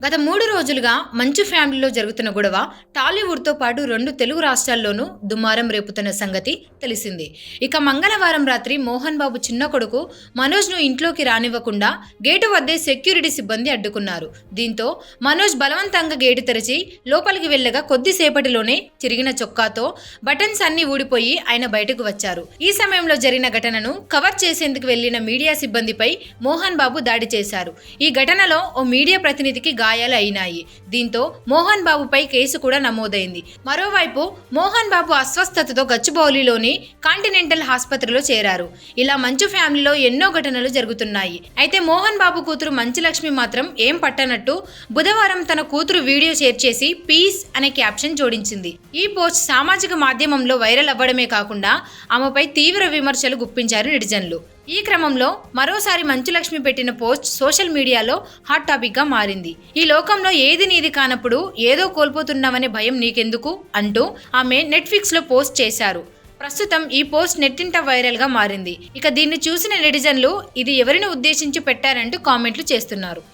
గత 3 రోజులుగా మంచు ఫ్యామిలీలో జరుగుతున్న గొడవ టాలీవుడ్‌తో పాటు 2 తెలుగు రాష్ట్రాల్లోనూ దుమారం రేపుతున్న సంగతి తెలిసిందే. ఇక మంగళవారం రాత్రి మోహన్ బాబు చిన్న కొడుకు మనోజ్‌ను ఇంట్లోకి రానివ్వకుండా గేటు వద్దే సెక్యూరిటీ సిబ్బంది అడ్డుకున్నారు. దీంతో మనోజ్ బలవంతంగా గేటు తెరిచి లోపలికి వెళ్ళగా కొద్దిసేపటిలోనే చిరిగిన చొక్కాతో బటన్స్ అన్నీ ఊడిపోయి ఆయన బయటకు వచ్చారు. ఈ సమయంలో జరిగిన ఘటనను కవర్ చేసేందుకు వెళ్లిన మీడియా సిబ్బందిపై మోహన్ బాబు దాడి చేశారు. ఈ ఘటనలో ఓ మీడియా ప్రతినిధికి గాయాలు అయినాయి. దీంతో మోహన్ బాబుపై కేసు కూడా నమోదైంది. మరోవైపు మోహన్ బాబు అస్వస్థతతో గచ్చిబౌలిలోని కాంటినెంటల్ ఆసుపత్రిలో చేరారు. ఇలా మంచు ఫ్యామిలీలో ఎన్నో ఘటనలు జరుగుతున్నాయి. అయితే మోహన్ బాబు కూతురు మంచులక్ష్మి మాత్రం ఏం పట్టనట్టు బుధవారం తన కూతురు వీడియో షేర్ చేసి పీస్ అనే క్యాప్షన్ జోడించింది. ఈ పోస్ట్ సామాజిక మాధ్యమంలో వైరల్ అవ్వడమే కాకుండా ఆమెపై తీవ్ర విమర్శలు గుప్పించారు నెటిజన్లు. ఈ క్రమంలో మరోసారి మంచులక్ష్మి పెట్టిన పోస్ట్ సోషల్ మీడియాలో హాట్ టాపిక్ గా మారింది. ఈ లోకంలో ఏది నీది కానప్పుడు ఏదో కోల్పోతున్నామనే భయం నీకెందుకు అంటూ ఆమె నెట్ఫ్లిక్స్ లో పోస్ట్ చేశారు. ప్రస్తుతం ఈ పోస్ట్ నెట్టింట వైరల్ గా మారింది. ఇక దీన్ని చూసిన నెటిజన్లు ఇది ఎవరిని ఉద్దేశించి పెట్టారంటూ కామెంట్లు చేస్తున్నారు.